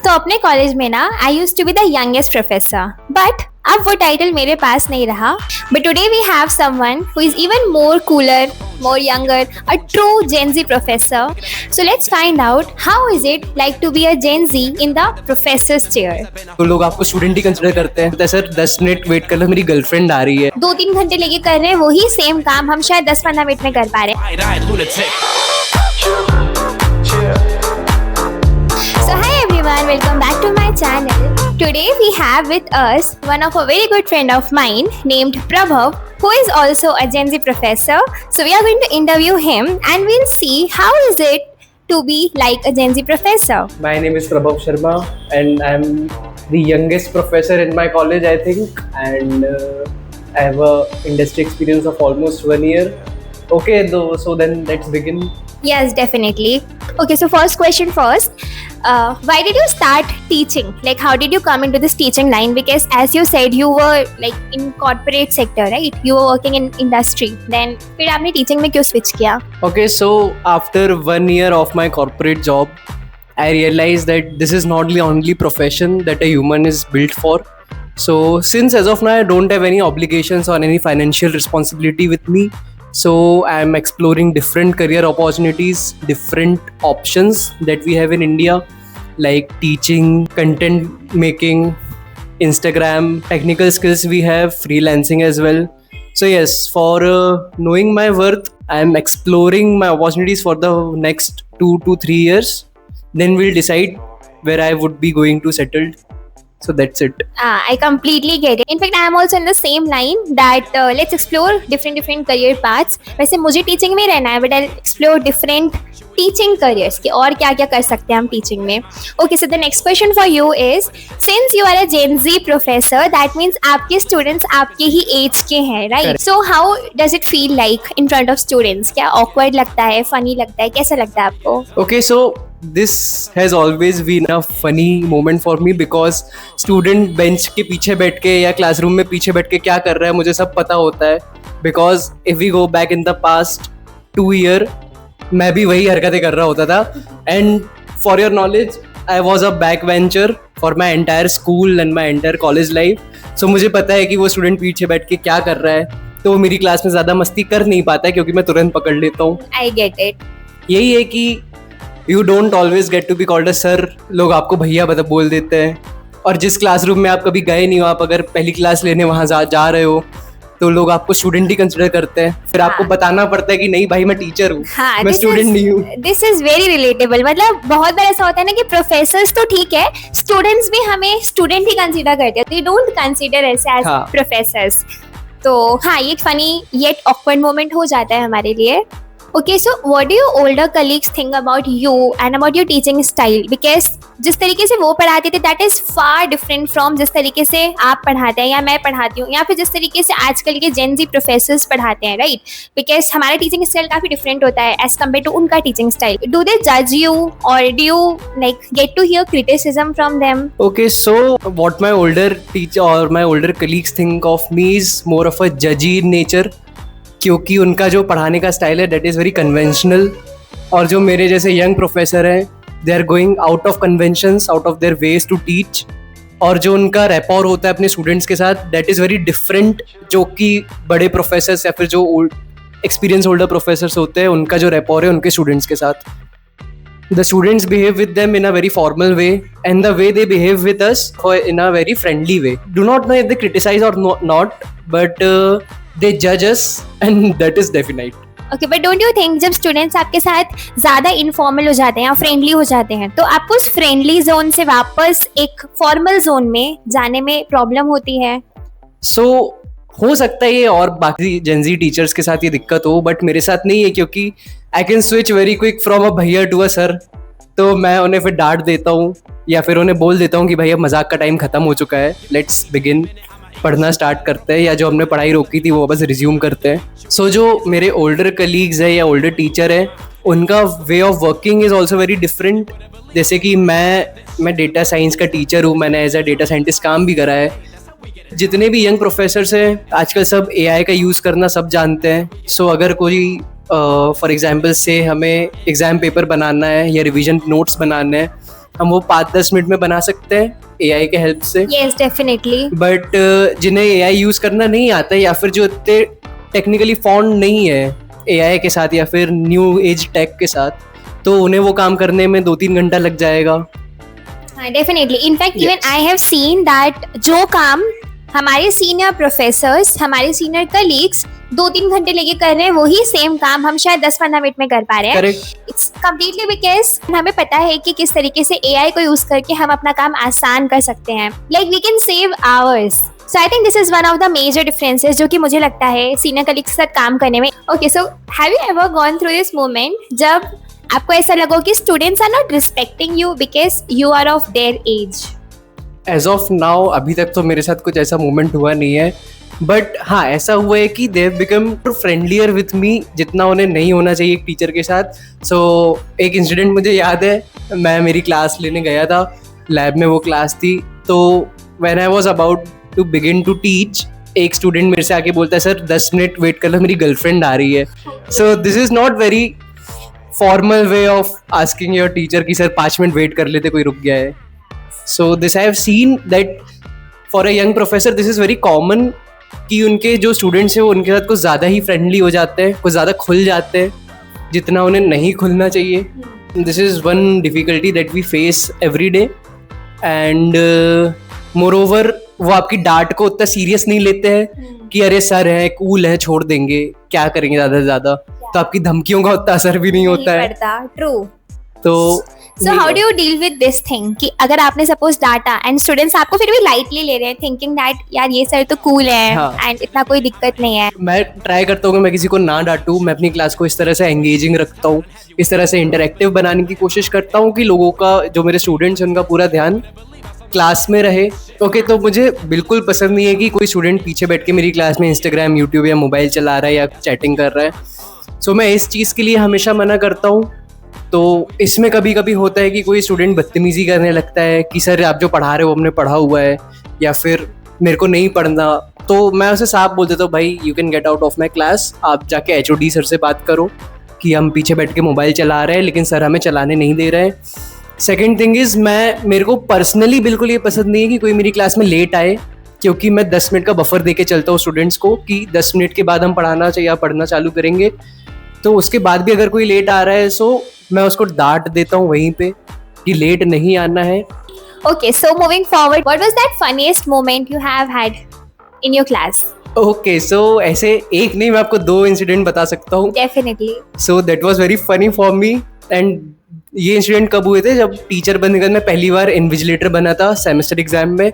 तो अपने कॉलेज में ना I use to be the youngest professor, but अब वो टाइटल मेरे पास नहीं रहा. But today we have someone who is even more cooler, more younger, a true Gen Z professor. So let's find out how is it like to be a Gen Z in the professor's chair. तो लोग आपको student ही consider करते हैं. तो sir 10 minute wait कर लो, मेरी girlfriend आ रही है. 2-3 घंटे लेके कर रहे हैं वही सेम काम हम शायद 10-15 मिनट में कर पा रहे हैं. So hi everyone, welcome back to my channel. Today we have with us one of a very good friend of mine named Prabhav, who is also a Gen Z professor. So we are going to interview him and we'll see how is it to be like a Gen Z professor. My name is Prabhav Sharma and I'm the youngest professor in my college, I think, and I have a industry experience of almost 1 year. Okay, though, so then let's begin. Yes, definitely. Okay, so first question first. Why did you start teaching? Like, how did you come into this teaching line? Because as you said, you were like in corporate sector, right? You were working in industry. Then, फिर आपने teaching में क्यों switch किया? Okay, so after 1 year of my corporate job, I realized that this is not the only profession that a human is built for. So since as of now I don't have any obligations or any financial responsibility with me, so I am exploring different career opportunities, different options that we have in India, like teaching, content making, Instagram, technical skills we have, freelancing as well. So yes, for knowing my worth, I am exploring my opportunities for the next 2 to 3 years. Then we'll decide where I would be going to settle. So that's it. I completely get it. In fact, I am also in the same line that let's explore different career paths. वैसे मुझे teaching में रहना है, but I'll explore different teaching careers कि और क्या क्या कर सकते हैं हम teaching में. Okay, so the next question for you is, since you are a Gen Z professor, that means आपके students आपके ही age के हैं, right? Correct. So how does it feel like in front of students? क्या awkward लगता है, funny लगता है, कैसा लगता है आपको? Okay, so this has always been a funny moment for me because student bench के पीछे बैठ के या classroom में पीछे बैठ के क्या कर रहा है मुझे सब पता होता है. Because if we go back in the past 2 year, मैं भी वही हरकतें कर रहा होता था. And for your knowledge, I was a backbencher for my entire school and my entire college life. So मुझे पता है कि वो student पीछे बैठ के क्या कर रहा है. तो वो मेरी क्लास में ज़्यादा मस्ती कर नहीं पाता है क्योंकि मैं तुरंत पकड़ लेता हूँ. I get it. यही है कि you don't always get to be called a sir. लोग आपको भैया बोल देते हैं. और जिस क्लासरूम में आप कभी गए नहीं हो, आप अगर पहली क्लास लेने वहाँ जा रहे हो तो लोग आपको स्टूडेंट ही कंसिडर करते हैं. फिर आपको बताना पड़ता है कि नहीं भाई मैं टीचर हूँ, मैं स्टूडेंट नहीं हूँ. This is very relatable. मतलब बहुत बार ऐसा होता है ना कि प्रोफेसर्स तो ठीक है, स्टूडेंट्स भी हमें स्टूडेंट ही कंसिडर करते हैं. दे डोंट कंसिडर ऐसे एज प्रोफेसर्स. तो हाँ, ये फनी येट ऑकवर्ड मोमेंट हो जाता है हमारे लिए. Okay, so what do your older colleagues think about you and about your teaching style? Because जिस तरीके से वो पढ़ाते थे that is far different from जिस तरीके से आप पढ़ाते हैं या मैं पढ़ाती हूँ, या फिर जिस तरीके से आजकल के Gen Z professors पढ़ाते हैं, right? Because हमारा teaching style काफ़ी different होता है as compared to उनका teaching style. Do they judge you or do you like get to hear criticism from them? Okay, so what my older teacher or my older colleagues think of me is more of a judgy nature. क्योंकि उनका जो पढ़ाने का style है that is very conventional. और जो मेरे जैसे यंग प्रोफेसर हैं they are going out of conventions, out of their ways to teach. और जो उनका रैपोर होता है अपने स्टूडेंट्स के साथ दैट इज़ वेरी डिफरेंट. जो कि बड़े प्रोफेसर्स या फिर जो एक्सपीरियंस होल्डर प्रोफेसर्स होते हैं उनका जो रैपोर है उनके स्टूडेंट्स के साथ. The students behave with them in a very formal way and the way they behave with us in a very friendly way. Do not know if they criticize or not, but they judge us and that is definite. Okay, but don't you think जब students आपके साथ ज़्यादा informal हो जाते हैं या friendly हो जाते हैं तो आपको उस फ्रेंडली जोन से वापस एक फॉर्मल जोन में जाने में प्रॉब्लम होती है? So हो सकता है ये और बाकी जेनजी टीचर्स के साथ ये दिक्कत हो, बट मेरे साथ नहीं है क्योंकि I can switch very quick from a भैया टू अ सर. तो मैं उन्हें फिर डांट देता हूँ या फिर उन्हें बोल देता हूँ कि भैया मजाक का टाइम खत्म हो चुका है, लेट्स बिगिन, पढ़ना स्टार्ट करते हैं, या जो हमने पढ़ाई रोकी थी वो बस रिज्यूम करते हैं. सो जो मेरे ओल्डर कलीग्स है या ओल्डर टीचर है उनका way of working is also very different. जैसे कि मैं डेटा साइंस का टीचर हूँ, मैंने एज अ डेटा साइंटिस्ट काम भी करा है. जितने भी यंग प्रोफेसर्स हैं आजकल सब AI का यूज़ करना सब जानते हैं. सो अगर कोई फॉर एग्जांपल से हमें एग्ज़ाम पेपर बनाना है या रिवीजन नोट्स बनाना है हम वो 5-10 मिनट में बना सकते हैं AI के हेल्प से। Yes, definitely. बट जिन्हें AI यूज करना नहीं आता है या फिर जो इतने टेक्निकली फॉन्ड नहीं है AI के साथ या फिर न्यू एज टेक के साथ, तो उन्हें वो काम करने में 2-3 घंटा लग जाएगा। Definitely, in fact even I have seen that जो काम हमारे सीनियर प्रोफेसर्स, हमारे सीनियर कलीग्स 2-3 घंटे लेके कर रहे हैं, वही सेम काम हम शायद 10-15 मिनट में कर पा रहे हैं। करेक्ट। इट्स कम्प्लीटली बिकॉज हमें पता है कि किस तरीके से AI को यूज करके हम अपना काम आसान कर सकते हैं। Like we can save hours. So I think this is one of the major differences जो कि मुझे लगता है सीनियर कलीग्स के साथ काम करने में। Okay, so have you ever gone through this moment जब आपको ऐसा लगा कि students are not respecting you because you are of their age? Age of now अभी तक तो मेरे साथ कुछ ऐसा मोमेंट हुआ नहीं है, बट हाँ ऐसा हुआ है कि they have become friendlier with me, जितना उन्हें नहीं होना चाहिए एक टीचर के साथ। सो एक इंसिडेंट मुझे याद है, मैं मेरी क्लास लेने गया था, लैब में वो क्लास थी, तो when I was about to begin to teach, एक स्टूडेंट मेरे से आके बोलता है सर 10 मिनट वेट कर लो, मेरी गर्लफ्रेंड आ रही है। So this is not very formal way of asking your teacher कि सर 5 मिनट वेट कर लेते, कोई रुक गया है। So this I have seen that for a young professor this is very common कि उनके जो स्टूडेंट्स हैं वो उनके साथ कुछ ज़्यादा ही फ्रेंडली हो जाते हैं, कुछ ज़्यादा खुल जाते हैं जितना उन्हें नहीं खुलना चाहिए। This is one difficulty that we face every day and moreover वो आपकी डांट को उतना सीरियस नहीं लेते हैं कि अरे सर है, कूल है, छोड़ देंगे, क्या करेंगे ज़्यादा से ज़्यादा, तो आपकी धमकियों का उतना असर भी नहीं होता है। ट्रू। तो So how do you deal with this thing कि अगर आपने सपोज डाटा एंड स्टूडेंट्स आपको फिर भी लाइटली ले रहे हैं थिंकिंग दैट यार ये सर तो कूल है एंड इतना कोई दिक्कत नहीं है? मैं ट्राई करता हूँ कि मैं किसी को ना डांटूं, मैं अपनी क्लास को इस तरह से एंगेजिंग रखता हूँ, इस तरह से इंटरेक्टिव बनाने की कोशिश करता हूँ कि लोगों का, जो मेरे स्टूडेंट्स हैं उनका पूरा ध्यान क्लास में रहे। ओके, तो मुझे बिल्कुल पसंद नहीं है कि कोई स्टूडेंट पीछे बैठ के मेरी क्लास में इंस्टाग्राम, यूट्यूब या मोबाइल चला रहा है या चैटिंग कर रहा है। सो मैं इस चीज़ के लिए हमेशा मना करता हूँ। तो इसमें कभी कभी होता है कि कोई स्टूडेंट बदतमीजी करने लगता है कि सर आप जो पढ़ा रहे हो हमने पढ़ा हुआ है, या फिर मेरे को नहीं पढ़ना, तो मैं उसे साफ बोल देता हूँ भाई you can get out of my class, आप जाके HOD सर से बात करो कि हम पीछे बैठ के मोबाइल चला रहे हैं लेकिन सर हमें चलाने नहीं दे रहे हैं। सेकेंड थिंग इज़, मेरे को पर्सनली बिल्कुल ये पसंद नहीं है कि कोई मेरी क्लास में लेट आए, क्योंकि मैं 10 मिनट का बफर दे के चलता हूँ स्टूडेंट्स को कि 10 मिनट के बाद हम पढ़ाना या पढ़ना चालू करेंगे। तो उसके बाद भी अगर कोई लेट आ रहा है सो मैं उसको डांट देता हूँ वहीं पे कि लेट नहीं आना है। Okay, so moving forward, what was that funniest moment you have had in your class? Okay, so ऐसे एक नहीं, मैं आपको 2 इंसिडेंट बता सकता हूँ। Definitely. So that was very funny for me. And ये इंसिडेंट कब हुए थे, जब टीचर बनने के बाद मैं पहली बार इन्विजिलेटर बना था सेमेस्टर एग्जाम में।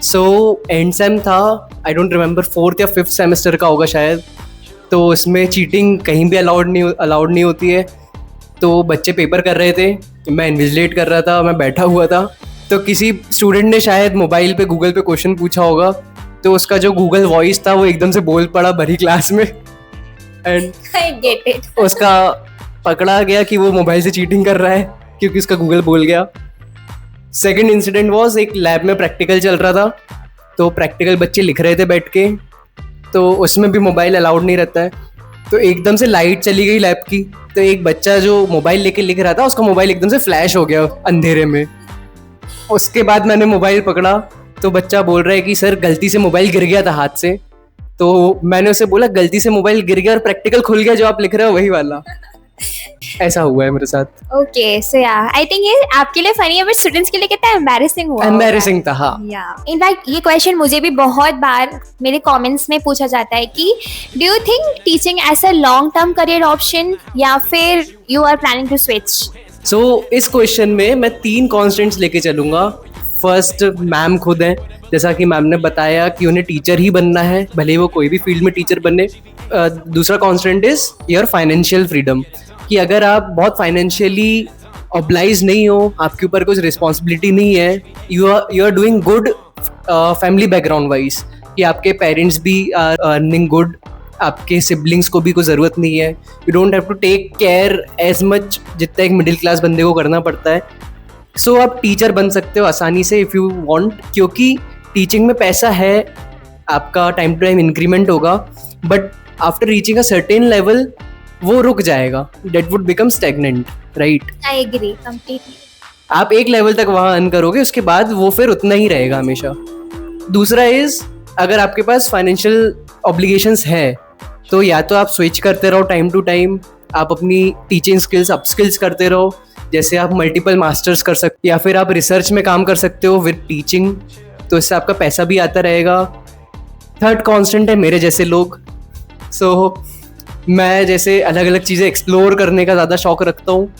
सो एंड सेम था, आई डोंट रिमेम्बर 4th या 5th सेमेस्टर का होगा शायद। तो उसमें चीटिंग कहीं भी अलाउड नहीं होती है। तो बच्चे पेपर कर रहे थे, मैं इन्विजिलेट कर रहा था, मैं बैठा हुआ था। तो किसी स्टूडेंट ने शायद मोबाइल पे गूगल पे क्वेश्चन पूछा होगा, तो उसका जो गूगल वॉइस था वो एकदम से बोल पड़ा भरी क्लास में एंड I get it. उसका पकड़ा गया कि वो मोबाइल से चीटिंग कर रहा है क्योंकि उसका गूगल बोल गया। सेकेंड इंसिडेंट वॉज, एक लैब में प्रैक्टिकल चल रहा था, तो प्रैक्टिकल बच्चे लिख रहे थे बैठ के, तो उसमें भी मोबाइल अलाउड नहीं रहता है। तो एकदम से लाइट चली गई लैब की, तो एक बच्चा जो मोबाइल लेके लिख रहा था उसका मोबाइल एकदम से फ्लैश हो गया अंधेरे में। उसके बाद मैंने मोबाइल पकड़ा तो बच्चा बोल रहा है कि सर गलती से मोबाइल गिर गया था हाथ से। तो मैंने उसे बोला गलती से मोबाइल गिर गया और प्रैक्टिकल खुल गया जो आप लिख रहे हो वही वाला। ऐसा हुआ है मेरे साथ। Okay, so yeah, I think ये आपके लिए फनी है बट स्टूडेंट्स के लिए कितना एम्बैरेसिंग हुआ। एम्बैरेसिंग था, हाँ। इनफैक्ट ये क्वेश्चन मुझे भी बहुत बार मेरे कमेंट्स में पूछा जाता है कि do you think teaching as a long term career option या फिर you are planning to switch? So इस क्वेश्चन में मैं 3 कॉन्स्टेंट्स लेके चलूंगा। फर्स्ट, मैम खुद हैं, जैसा कि मैम ने बताया कि उन्हें टीचर ही बनना है, भले ही वो कोई भी फील्ड में टीचर बने। दूसरा constant is your financial freedom, कि अगर आप बहुत फाइनेंशियली ऑब्लाइज नहीं हो, आपके ऊपर कुछ रिस्पॉन्सिबिलिटी नहीं है, you are doing good family background wise, कि आपके पेरेंट्स भी आर अर्निंग गुड, आपके सिबलिंग्स को भी कोई ज़रूरत नहीं है, you don't have to take care as much जितना एक मिडिल क्लास बंदे को करना पड़ता है। सो आप टीचर बन सकते हो आसानी से इफ़ यू वांट, क्योंकि टीचिंग में पैसा है, आपका टाइम टू टाइम इंक्रीमेंट होगा, but after reaching a certain level वो रुक जाएगा, that would become stagnant, right? I agree completely. आप एक लेवल तक वहाँ अर्न करोगे, उसके बाद वो फिर उतना ही रहेगा हमेशा। दूसरा इज, अगर आपके पास फाइनेंशियल ऑब्लिगेशंस है तो या तो आप स्विच करते रहो टाइम टू टाइम, आप अपनी टीचिंग स्किल्स अपस्किल्स करते रहो, जैसे आप मल्टीपल मास्टर्स कर सकते, या फिर आप रिसर्च में काम कर सकते हो विद टीचिंग, तो इससे आपका पैसा भी आता रहेगा। थर्ड कांस्टेंट है मेरे जैसे लोग। सो मैं जैसे अलग अलग चीज़ें एक्सप्लोर करने का ज़्यादा शौक रखता हूँ,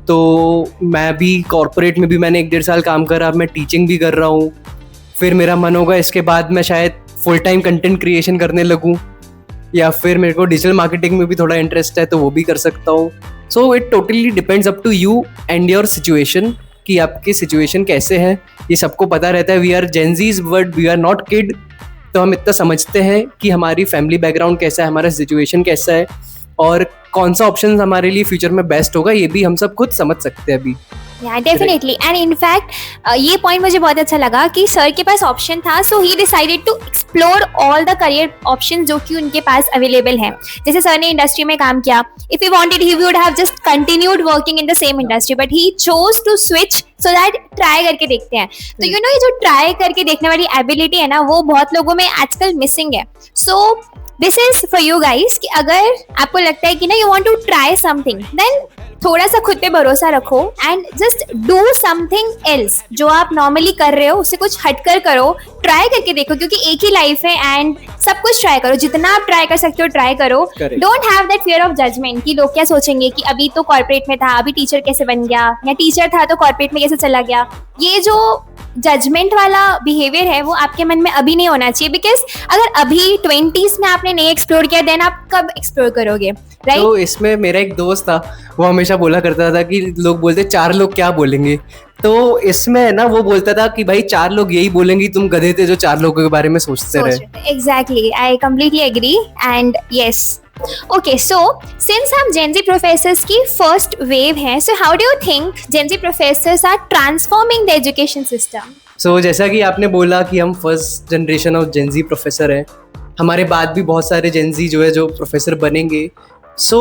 तो मैं भी कॉर्पोरेट में भी मैंने 1-1.5 साल काम करा, अब मैं टीचिंग भी कर रहा हूँ। फिर मेरा मन होगा इसके बाद मैं शायद फुल टाइम कंटेंट क्रिएशन करने लगूँ, या फिर मेरे को डिजिटल मार्केटिंग में भी थोड़ा इंटरेस्ट है तो वो भी कर सकता हूँ। So it totally depends up to you and your situation, कि आपकी सिचुएशन कैसे है। ये सबको पता रहता है, we are gen Zs but we are not kid, तो हम इतना समझते हैं कि हमारी फैमिली बैकग्राउंड कैसा है, हमारा सिचुएशन कैसा है, और कौन सा ऑप्शन हमारे लिए फ्यूचर में बेस्ट होगा, ये भी हम सब खुद समझ सकते हैं अभी। डेफिनेटली। एंड इनफैक्ट ये पॉइंट मुझे बहुत अच्छा लगा कि सर के पास ऑप्शन था, so he decided to explore all the career option जो कि उनके पास अवेलेबल हैं। जैसे सर ने इंडस्ट्री में काम किया, if he wanted he would have just continued working in the same industry, but he chose to switch so that try करके देखते हैं। तो यू नो, ये जो ट्राई करके देखने वाली एबिलिटी है ना, वो बहुत लोगों में आजकल मिसिंग है। So this is for you guys कि अगर आपको लगता है कि ना you want to try something, then थोड़ा सा खुद पे भरोसा रखो and just do something else. जो आप नॉर्मली कर रहे हो उससे कुछ हटकर करो, ट्राई करके देखो, क्योंकि एक ही लाइफ है एंड सब कुछ ट्राई करो, जितना आप ट्राई कर सकते हो ट्राई करो। Don't have that fear of judgement कि लोग क्या सोचेंगे, कि अभी तो कॉर्पोरेट में था, अभी टीचर कैसे बन गया, या टीचर था तो कॉर्पोरेट में कैसे चला गया। ये जो जजमेंट वाला बिहेवियर है वो आपके मन में अभी नहीं होना चाहिए, बिकॉज अगर अभी 20s में आपने नहीं एक्सप्लोर किया, देन आप कब एक्सप्लोर करोगे, राइट? तो इसमें मेरा एक दोस्त था, वो हमेशा बोला करता था कि लोग बोलते 4 लोग क्या बोलेंगे, तो इसमें है ना वो बोलता था कि भाई 4 लोग यही बोलेंगे, तुम गधे थे जो 4 लोगों के बारे में सोचते रहे। Exactly, I completely agree and yes. Okay, so since हम जेनजी प्रोफेसर्स की फर्स्ट वेव हैं, so how do you think Gen Z professors are transforming the education system? So जैसा कि आपने बोला कि हम first generation of Gen Z professor हैं, हमारे बाद भी बहुत सारे जेनजी जो है जो प्रोफेसर बनेंगे। सो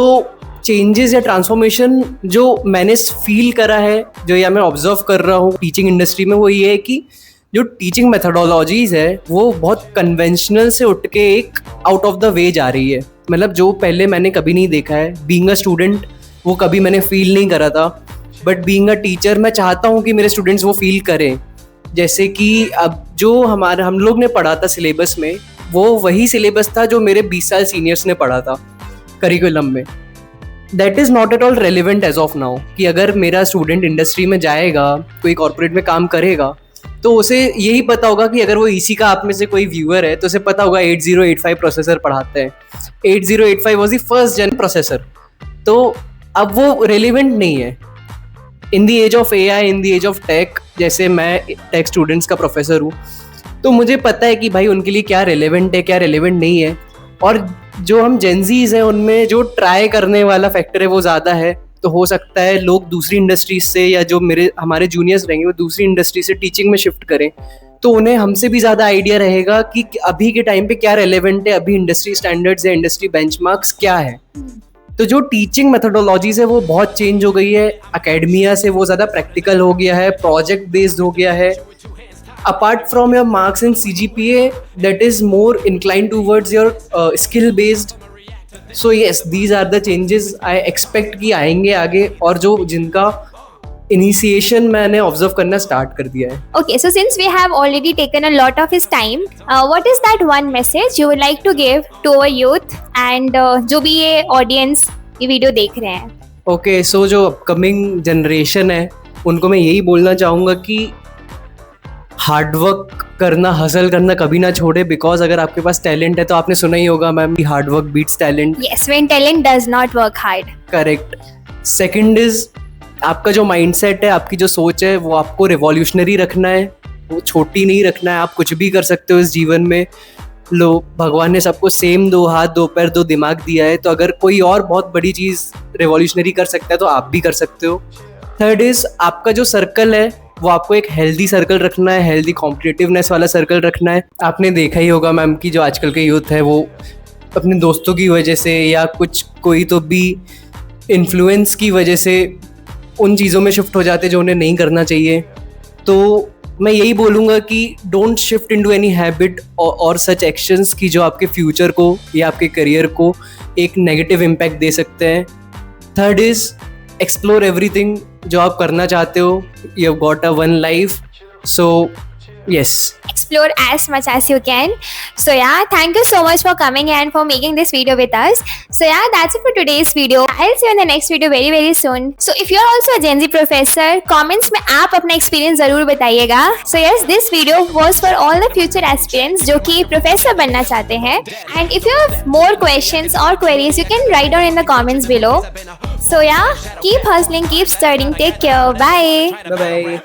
चेंजेस या ट्रांसफॉर्मेशन जो मैंने फील करा है, जो या मैं ऑब्जर्व कर रहा हूँ टीचिंग इंडस्ट्री में, वो ये है कि जो टीचिंग मेथोडोलॉजीज है वो बहुत कन्वेंशनल से उठ के एक आउट ऑफ द वे जा रही है। मतलब जो पहले मैंने कभी नहीं देखा है, बीइंग अ स्टूडेंट वो कभी मैंने फील नहीं करा था, बट बीइंग अ टीचर मैं चाहता हूँ कि मेरे स्टूडेंट्स वो फील करें। जैसे कि अब जो हम लोग ने पढ़ा था सिलेबस में, वो वही सिलेबस था जो मेरे 20 साल सीनियर्स ने पढ़ा था करिकुलम में। That is not at all relevant as of now, कि अगर मेरा स्टूडेंट इंडस्ट्री में जाएगा, कोई कॉर्पोरेट में काम करेगा, तो उसे यही पता होगा कि अगर वो इसी का आप में से कोई व्यूअर है तो उसे पता होगा 8085 प्रोसेसर पढ़ाते हैं, 8085 was the first gen processor. तो अब वो रेलिवेंट नहीं है in the age of AI, in the age of tech. जैसे मैं टेक स्टूडेंट्स का प्रोफेसर हूँ, तो मुझे पता है कि भाई उनके लिए क्या रेलेवेंट है, क्या रेलेवेंट नहीं है। और जो हम जेनजीज हैं उनमें जो ट्राई करने वाला फैक्टर है वो ज़्यादा है, तो हो सकता है लोग दूसरी इंडस्ट्रीज से, या जो हमारे जूनियर्स रहेंगे वो दूसरी इंडस्ट्री से टीचिंग में शिफ्ट करें, तो उन्हें हमसे भी ज़्यादा आइडिया रहेगा कि अभी के टाइम पे क्या रेलेवेंट है, अभी इंडस्ट्री स्टैंडर्ड्स या इंडस्ट्री बेंचमार्क्स क्या है। तो जो टीचिंग मेथोडोलॉजीज है वो बहुत चेंज हो गई है, अकेडमिया से वो ज़्यादा प्रैक्टिकल हो गया है, प्रोजेक्ट बेस्ड हो गया है। Apart from your marks in CGPA, that is more inclined towards your skill based. So yes, these are the changes I expect कि आएंगे आगे, और जो जिनका इनिशिएशन मैंने ऑब्जर्व करना स्टार्ट कर दिया है। Okay, so since we have already taken a lot of his time, what is that one message you would like to give to our youth and जो भी ये audience ये वीडियो देख रहे हैं? Okay, so जो अपकमिंग जनरेशन है उनको मैं यही बोलना चाहूँगा कि हार्डवर्क करना, हसल करना कभी ना छोड़े, बिकॉज अगर आपके पास टैलेंट है तो आपने सुना ही होगा ma'am, hard work beats talent. Yes, when talent does not work hard. Correct. Second is आपका जो माइंडसेट है, आपकी जो सोच है, वो आपको रिवॉल्यूशनरी रखना है, वो छोटी नहीं रखना है। आप कुछ भी कर सकते हो इस जीवन में। लो, भगवान ने सबको सेम 2 हाथ 2 पैर 2 दिमाग दिया है, तो अगर कोई और बहुत बड़ी चीज़ रिवॉल्यूशनरी कर सकता है तो आप भी कर सकते हो। थर्ड इज आपका जो सर्कल है वो आपको एक हेल्दी सर्कल रखना है, हेल्दी कॉम्पिटिटिवनेस वाला सर्कल रखना है। आपने देखा ही होगा मैम कि जो आजकल के यूथ है वो अपने दोस्तों की वजह से या कोई तो भी इन्फ्लुएंस की वजह से उन चीज़ों में शिफ्ट हो जाते हैं जो उन्हें नहीं करना चाहिए। तो मैं यही बोलूँगा कि don't shift into any habit और सच एक्शंस की जो आपके फ्यूचर को या आपके करियर को एक नेगेटिव इम्पैक्ट दे सकते हैं। थर्ड इज़ एक्सप्लोर एवरीथिंग जो आप करना चाहते हो। You have got a one life, so yes. Explore as much as you can. So yeah, thank you so much for coming and for making this video with us. So yeah, that's it for today's video. I'll see you in the next video very very soon. So if you're also a Gen Z professor, comments में आप अपना experience जरूर बताइएगा. So yes, this video was for all the future aspirants जो कि professor बनना चाहते हैं. And if you have more questions or queries, you can write down in the comments below. So yeah, keep hustling, keep studying. Take care. Bye. Bye bye.